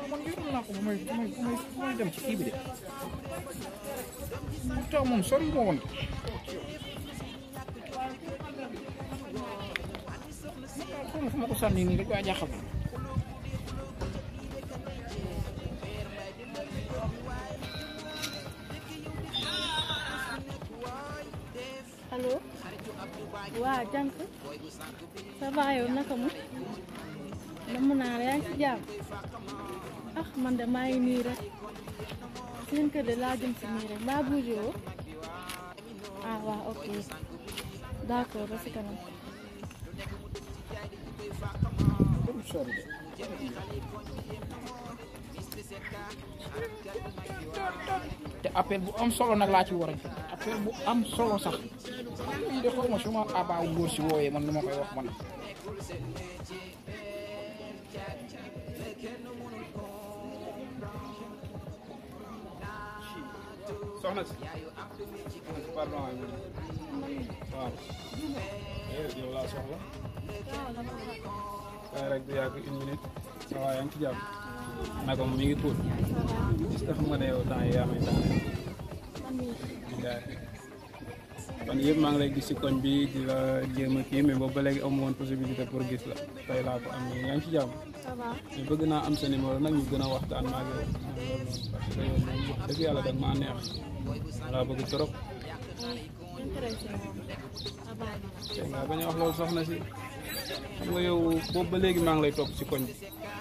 man yoroon naa ko bu may dem ci kii bi de taw moom sori ma woon fu ma ko sànni nii rek waa jaaxal allo waa jànk ça va yow naka mu namm naa la yaa ngi ci jàmm ah man de maa ngi nii rek seen kër de laa jëm si nii rek mbaa bougé woo ah waaw ok d'accord ba si kanam te appel bu am solo nag laa ci war a jot appel bu am solo sax lii de xaw ma su ma abaa góor si wooyee man lu ma koy wax man soxna si pardon waaw yow laa soxla kay rek du yàgg une minute waaw yaa ngi ci jàmm naka mi ngi tuut est-ce que xam nga ne yow temps yi yaa may temps kon yëpp maa ngi lay gis ci koñ bi di la jéem a kii mais boobu ba léegi amu woon possibilité pour gis la tey laa ko am nii yaa ngi ci jàmm mais bëgg naa am sa numéro nag ñu gën a waxtaan maa ngi yow parce que yow moom wax dëgg yàlla dag maa neex laa bëgg trop te nga bañ a wax loolu soxna si xam nga yow boobu ba léegi maa ngi lay topp ci koñ bi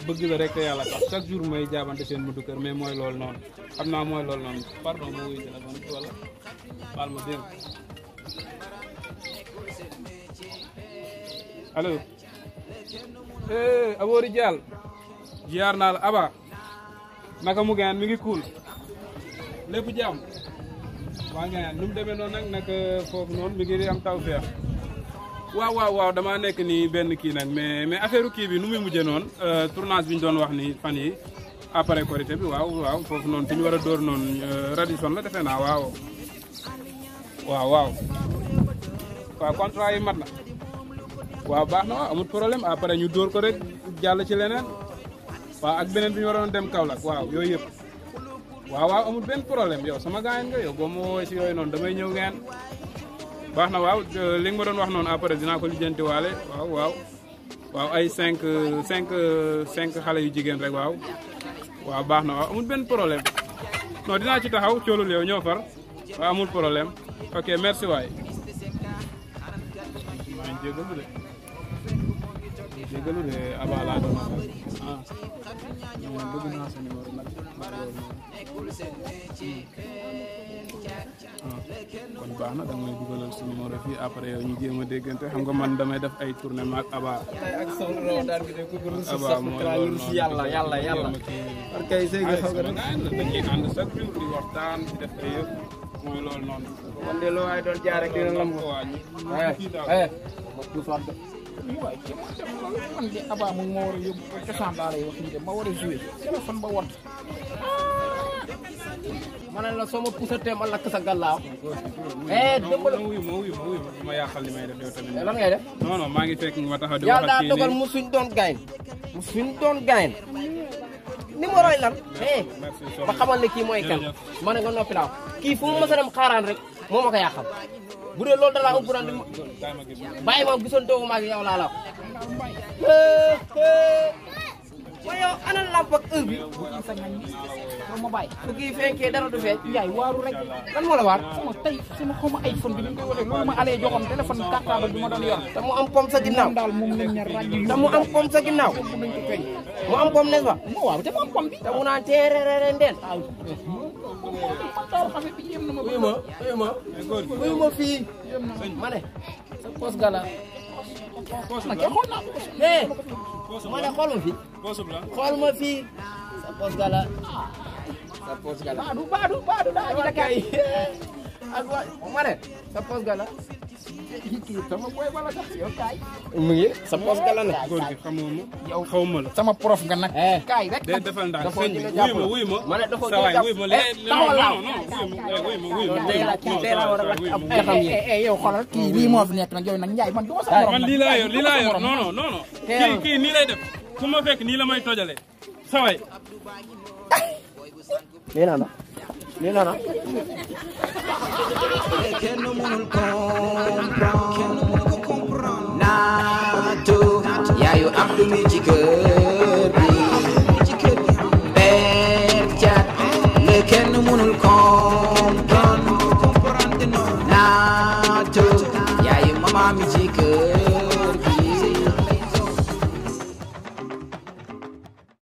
bëgg la rek te yàlla tax chaque jour may jaabante seen buntu kër mais mooy loolu noonu xam naa mooy loolu noonu pardon ma wuyu téléphone bi wala baal ma dégg allo Aboori Dial ziar naa la Aba naka mu gaan mi ngi cool lépp jàmm waa gaan nu mu demee noonu nag naka foofu noonu mi ngi am taw feex waaw damaa nekk nii benn kii nag mais affaire kii bi nu muy mujjee noonu tournage bi ñu doon wax ni fan yi après Korité bi waaw foofu noonu fi ñu war a dóor noonu Radisson la defe naa waaw contrat yi mat na waaw baax na waaw amul problème après ñu dóor ko rek jàll ci leneen waaw ak beneen bi ñu waroon dem Kaolack waaw yooyu yëpp waaw amul benn problème yow sama gaañ nga yow boo ma woowee si yooyu noonu damay ñëw ngeen baax na waaw li nga ma doon wax noonu après dinaa ko lijjanti waale waaw ay 5 xale yu jigéen rek waaw baax na waaw amul benn problème non dinaa ci taxaw coolul yow ñoo far waaw amul problème ok merci waay maa ngi jégalu de Aba laa doon wax bëgg naa sa numéro nag kon baax na danga may dugalal sa numéro fii après yow ñu jéem a déggante xam nga man damay def ay tournée maak Aba ak soxla Ramadan bi de ko Aba mooy loolu noonu yàlla parce que sëy nga xaw dañ ciy ànd chaque jour di waxtaan di def ay yëpp mooy loolu noonu man de loo ay doon jaar rek dina lamb man de Aba moom moo war a yóbbu ko cosaan laa lay wax nii de ma war a joué téléphone ba wat ma ne la soo ma pusatee ma lakk sa gàllaaw wuyu ma yàqal li may def yow tamit lan ngay def non maa ngi fekk nga taxaw di wax yàlla daa dogal musuñ doon gayn numéro yi lan ba xamal ne kii mooy kan ma ne nga noppi laaw kii fu mu mës a dem xaaraan rek moo ma ko yàqal bu dee loolu dalaa ëpp naan bàyyi ma gisoon doogu maag yow laa la waaye yow ana lamp ak heure bi ma bàyyi bu kii fekkee dara du feeñ yaay waaru rek lan moo la waar sama tey sama xaw ma iPhone bi ni koy waxee loolu ma alee joxoon téléphone cartable bi ma doon yor te mu am pom sa ginnaaw daal moom lañ ne rajo te mu am pom sa ginnaaw nañ ko feeñ mu am pom n'est-ce pas waaw te mu am pom bi te mu naan teerere ndeen uyu ma fii ma ne sa pos gala ma ne xool ma fii xool ma fii sa pos gala baadu daa ji dakay ak ma ne sa pos gala kii sama boy wala sax yow kaay. mu ngi sa poos gala na. góor gi xamoo ma yow xaw ma la. sama prof nga nag. kaay rek. de defal ndànk dafa sëñ bi jël jàpp wuy ma ma ne dafa sa waay jël wuy ma jàpp am yow xoolal kii lii moo fi nekk nag yow nag Ndiaye man du ma sa morom. man lii laa yor non non kii nii lay def su ma fekk nii la may tojale sa waay. lii naa na lii naa na. kenn mënul comprendre. Naatu yaayu Abdou mi ci kër